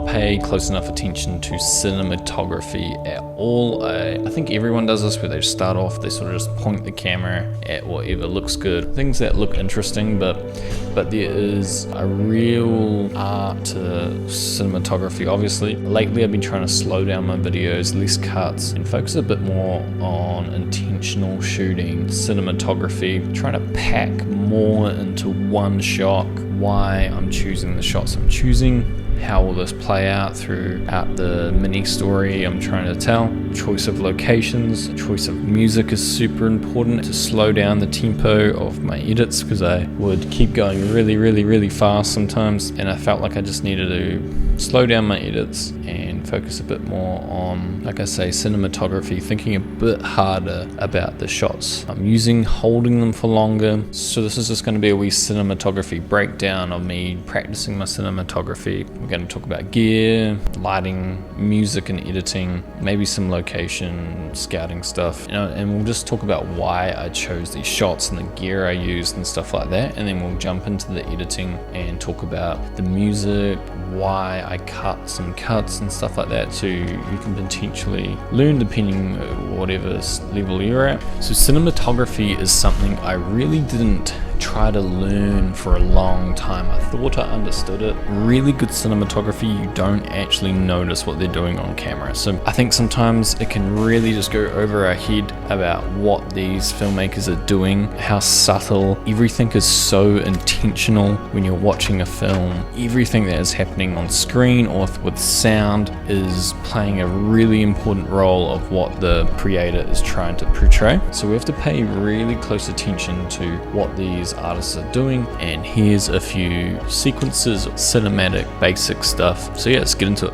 pay close enough attention to cinematography at all. I think everyone does this, where they start off, they sort of just point the camera at whatever looks good, things that look interesting, but there is a real art to cinematography, obviously. Lately I've been trying to slow down my videos, less cuts, and focus a bit more on intentional shooting, cinematography, trying to pack more into one shot, why I'm choosing the shots I'm choosing, how will this play out throughout the mini story I'm trying to tell. Choice of locations, choice of music is super important to slow down the tempo of my edits, because I would keep going really fast sometimes, and I felt like I just needed to slow down my edits and focus a bit more on, like I say, cinematography, thinking a bit harder about the shots I'm using, holding them for longer. So this is just going to be a wee cinematography breakdown of me practicing my cinematography. We're going to talk about gear, lighting, music and editing, maybe some location scouting stuff, and we'll just talk about why I chose these shots and the gear I used and stuff like that, and then we'll jump into the editing and talk about the music, why I cut some cuts and stuff like that, so you can potentially learn depending whatever level you're at. So cinematography is something I really didn't try to learn for a long time. I thought I understood it. Really good cinematography, you don't actually notice what they're doing on camera. So I think sometimes it can really just go over our head about what these filmmakers are doing, how subtle. Everything is so intentional when you're watching a film. Everything that is happening on screen or with sound is playing a really important role of what the creator is trying to portray. So we have to pay really close attention to what these artists are doing, and here's a few sequences of cinematic basic stuff. So yeah, let's get into it.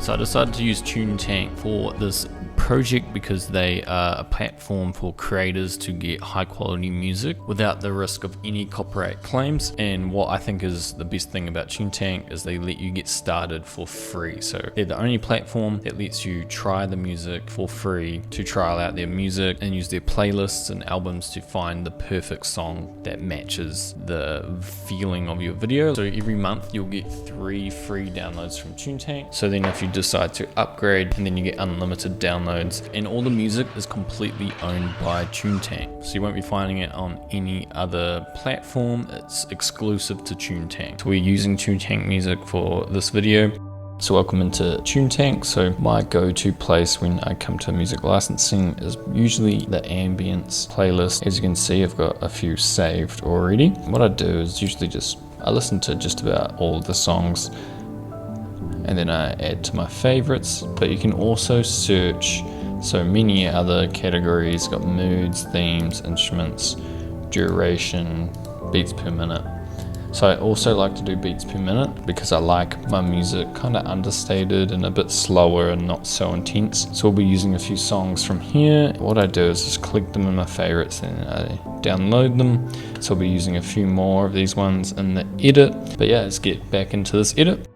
So I decided to use TuneTank for this project because they are a platform for creators to get high quality music without the risk of any copyright claims. And what I think is the best thing about TuneTank is they let you get started for free. So they're the only platform that lets you try the music for free, to trial out their music and use their playlists and albums to find the perfect song that matches the feeling of your video. So every month you'll get 3 free downloads from TuneTank. So then if you decide to upgrade, and then you get unlimited downloads, and all the music is completely owned by TuneTank. So you won't be finding it on any other platform. It's exclusive to TuneTank. So we're using TuneTank music for this video. So welcome into TuneTank. So my go-to place when I come to music licensing is usually the ambience playlist. As you can see, I've got a few saved already. What I do is usually I listen to just about all the songs, and then I add to my favorites. But you can also search so many other categories. Got moods, themes, instruments, duration, beats per minute. So I also like to do beats per minute because I like my music kind of understated and a bit slower and not so intense. So we'll be using a few songs from here. What I do is just click them in my favorites and I download them. So I'll be using a few more of these ones in the edit. But yeah, let's get back into this edit.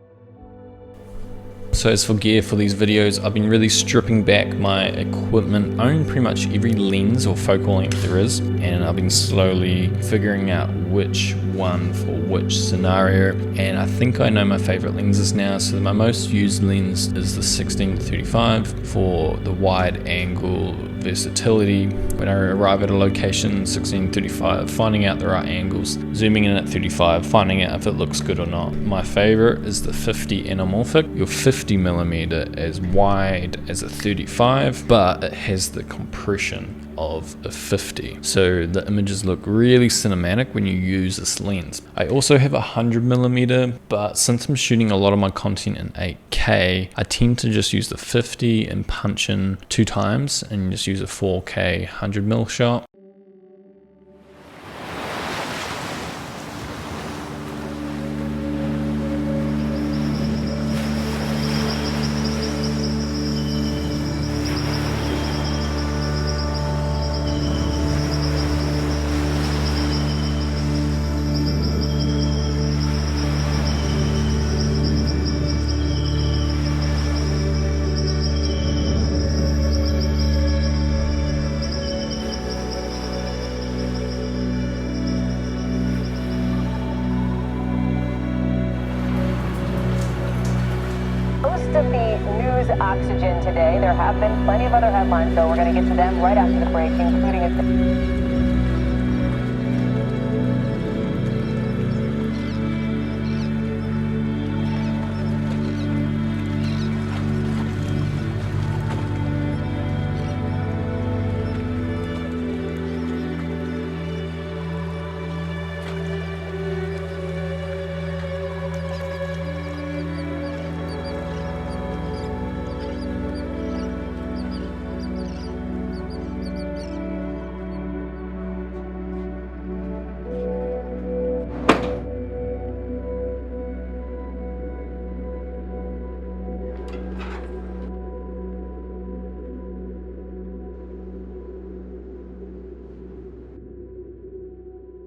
So as for gear for these videos, I've been really stripping back my equipment. I own pretty much every lens or focal length there is, and I've been slowly figuring out which one for which scenario, and I think I know my favorite lenses now. So my most used lens is the 16-35 for the wide angle versatility. When I arrive at a location, 16-35, finding out the right angles, zooming in at 35, finding out if it looks good or not. My favorite is the 50 anamorphic. Your 50mm as wide as a 35, but it has the compression of a 50. So the images look really cinematic when you use this lens. I also have a 100mm, but since I'm shooting a lot of my content in 8K, I tend to just use the 50 and punch in 2 times and just use a 4K 100mm shot. just the news oxygen today. There have been plenty of other headlines, though. We're going to get to them right after the break, including a...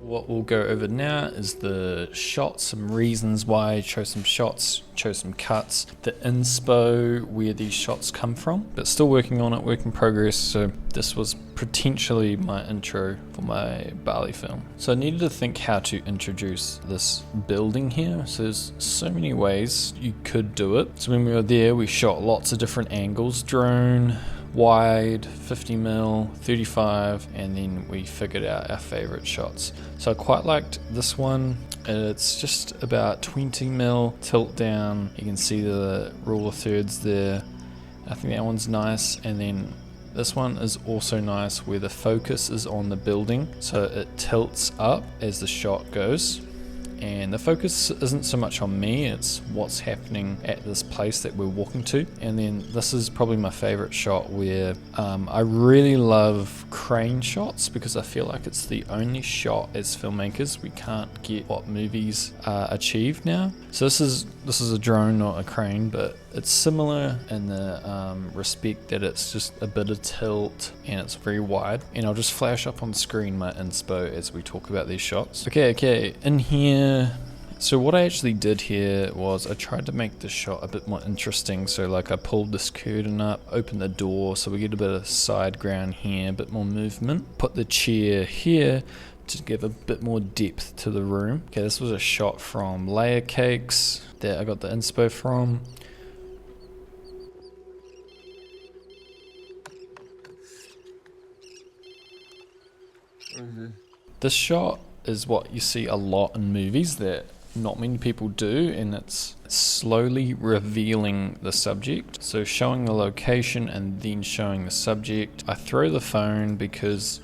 What we'll go over now is the shots, some reasons why, show some shots, show some cuts, the inspo, where these shots come from, but still working on it, work in progress. So this was potentially my intro for my Bali film. So I needed to think how to introduce this building here. So there's so many ways you could do it. So when we were there, we shot lots of different angles, drone, wide, 50mm, 35, and then we figured out our favorite shots. So I quite liked this one. It's just about 20mm tilt down. You can see the rule of thirds there. I think that one's nice. And then this one is also nice where the focus is on the building, so it tilts up as the shot goes. And the focus isn't so much on me, it's what's happening at this place that we're walking to. And then this is probably my favorite shot where I really love crane shots because I feel like it's the only shot as filmmakers we can't get what movies achieve now. So this is a drone, not a crane, but it's similar in the respect that it's just a bit of tilt and it's very wide. And I'll just flash up on screen my inspo as we talk about these shots. Okay, in here, so what I actually did here was I tried to make the shot a bit more interesting. So like I pulled this curtain up, opened the door so we get a bit of side ground here, a bit more movement. Put the chair here to give a bit more depth to the room. Okay, this was a shot from Layer Cakes that I got the inspo from. This shot is what you see a lot in movies that not many people do, and it's slowly revealing the subject. So showing the location and then showing the subject. I throw the phone because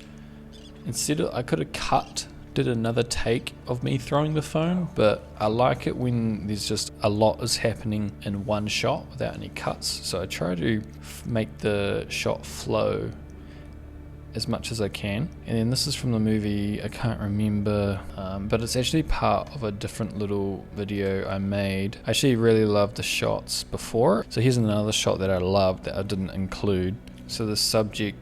instead of, I could have did another take of me throwing the phone, but I like it when there's just a lot is happening in one shot without any cuts. So I try to make the shot flow as much as I can. And then this is from the movie, I can't remember, but it's actually part of a different little video I made. I actually really loved the shots before. So here's another shot that I loved that I didn't include. So the subject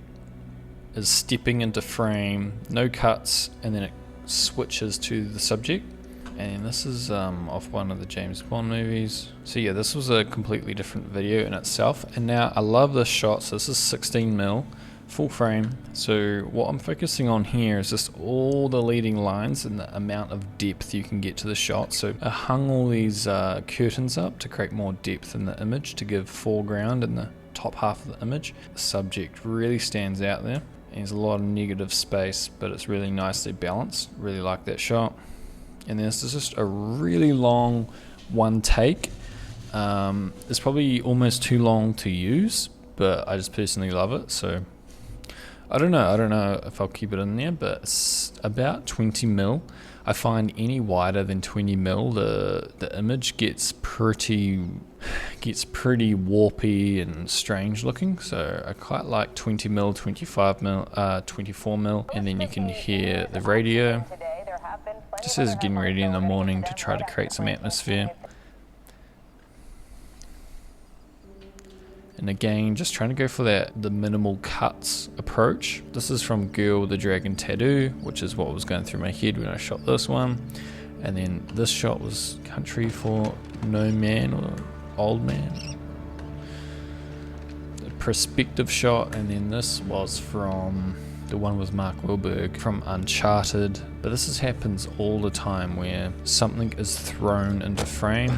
is stepping into frame, no cuts, and then it switches to the subject. And this is off one of the James Bond movies. So yeah, this was a completely different video in itself. And now I love this shot. So this is 16mm. Full frame. So what I'm focusing on here is just all the leading lines and the amount of depth you can get to the shot. So I hung all these curtains up to create more depth in the image, to give foreground in the top half of the image. The subject really stands out there. And there's a lot of negative space, but it's really nicely balanced. Really like that shot. And this is just a really long one take. It's probably almost too long to use, but I just personally love it. So I don't know if I'll keep it in there, but it's about 20mm. I find any wider than 20mm, the image gets pretty warpy and strange looking. So I quite like 20mm, 25mm, 24mm, and then you can hear the radio. Just as getting ready in the morning to try to create some atmosphere. And again, just trying to go for the minimal cuts approach. This is from Girl with the Dragon Tattoo, which is what was going through my head when I shot this one. And then this shot was Country for No Man or Old Man. The perspective shot, and then this was from the one with Mark Wahlberg from Uncharted. But this happens all the time where something is thrown into frame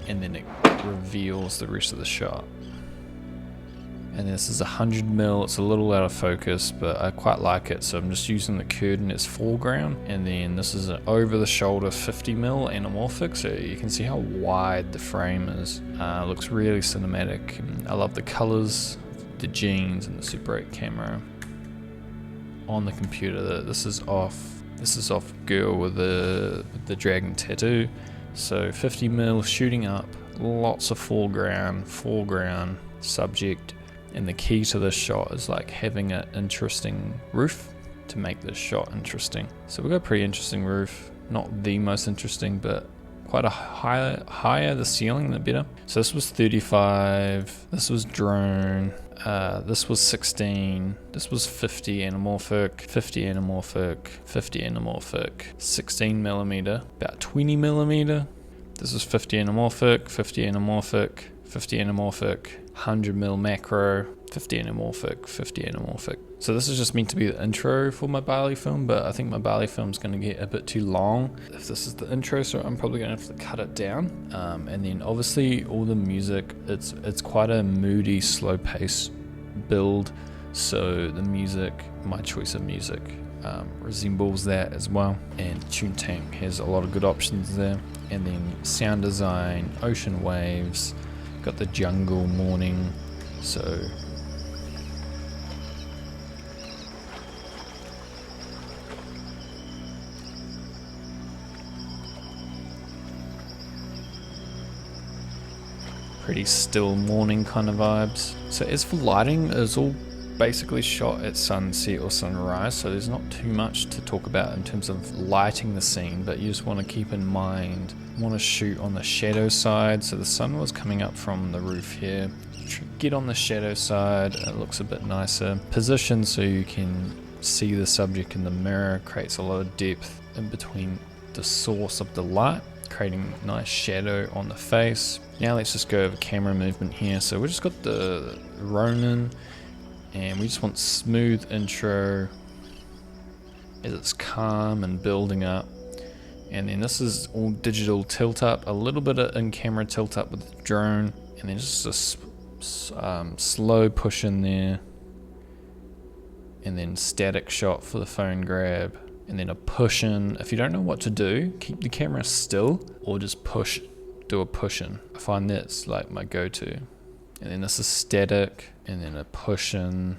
and then it reveals the rest of the shot. And this is 100mm, it's a little out of focus, but I quite like it, so I'm just using the curtain as foreground. And then this is an over the shoulder 50mm anamorphic, so you can see how wide the frame is. Looks really cinematic. I love the colors, the jeans, and the Super 8 camera. On the computer, this is off girl with the dragon tattoo. So 50mm shooting up, lots of foreground, subject. And the key to this shot is like having an interesting roof to make this shot interesting. So we've got a pretty interesting roof, not the most interesting, but quite a higher the ceiling, the better. So this was 35, this was drone, this was 16, this was 50 anamorphic, 50 anamorphic, 50 anamorphic, 16mm, about 20mm. This is 50 anamorphic, 50 anamorphic, 50 anamorphic, 100mm macro, 50 anamorphic, 50 anamorphic. So this is just meant to be the intro for my Bali film, but I think my Bali film is going to get a bit too long if this is the intro, so I'm probably going to have to cut it down. And then obviously all the music, it's quite a moody, slow pace build, so the music, my choice of music resembles that as well. And TuneTank has a lot of good options there. And then sound design, ocean waves, got the jungle morning, so pretty still morning kind of vibes. So as for lighting, it's all basically shot at sunset or sunrise, so there's not too much to talk about in terms of lighting the scene, but you just want to keep in mind, want to shoot on the shadow side. So the sun was coming up from the roof here, get on the shadow side, it looks a bit nicer. Position so you can see the subject in the mirror, creates a lot of depth in between the source of the light, creating nice shadow on the face. Now let's just go over camera movement here. So we just got the Ronin, and we just want smooth intro as it's calm and building up. And then this is all digital tilt up, a little bit of in-camera tilt up with the drone, and then just a slow push in there, and then static shot for the phone grab, and then a push in. If you don't know what to do, keep the camera still or just do a push in. I find that's like my go-to. And then this is static, and then a push in,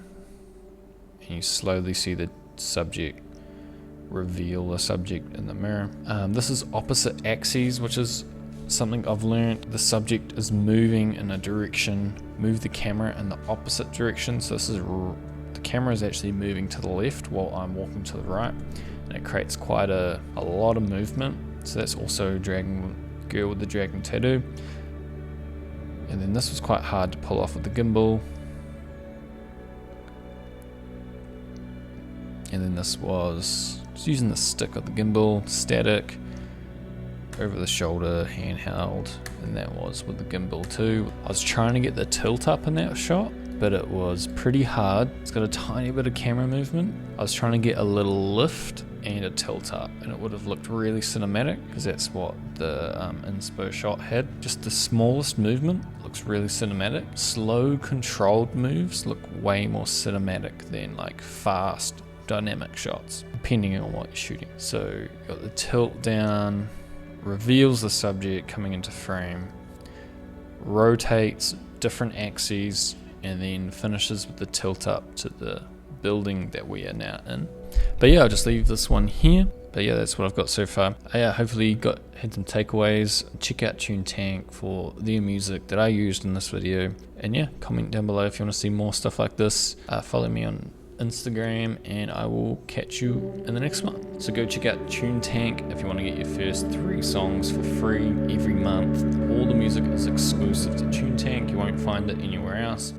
and you slowly see the subject reveal the subject in the mirror. This is opposite axes, which is something I've learned. The subject is moving in a direction, move the camera in the opposite direction. So this is the camera is actually moving to the left while I'm walking to the right, and it creates quite a lot of movement. So that's also girl with the dragon tattoo. And then this was quite hard to pull off with the gimbal. And then this was just using the stick of the gimbal, static, over the shoulder, handheld, and that was with the gimbal too. I was trying to get the tilt up in that shot, but it was pretty hard. It's got a tiny bit of camera movement. I was trying to get a little lift and a tilt up, and it would have looked really cinematic because that's what the inspo shot had. Just the smallest movement looks really cinematic. Slow controlled moves look way more cinematic than like fast dynamic shots, depending on what you're shooting. So you got the tilt down, reveals the subject coming into frame, rotates different axes, and then finishes with the tilt up to the building that we are now in. But yeah, I'll just leave this one here. But yeah, that's what I've got so far. Yeah, hopefully you had some takeaways. Check out TuneTank for their music that I used in this video. And yeah, comment down below if you want to see more stuff like this. Follow me on Instagram, and I will catch you in the next one. So go check out TuneTank if you want to get your first 3 songs for free every month. All the music is exclusive to TuneTank. You won't find it anywhere else.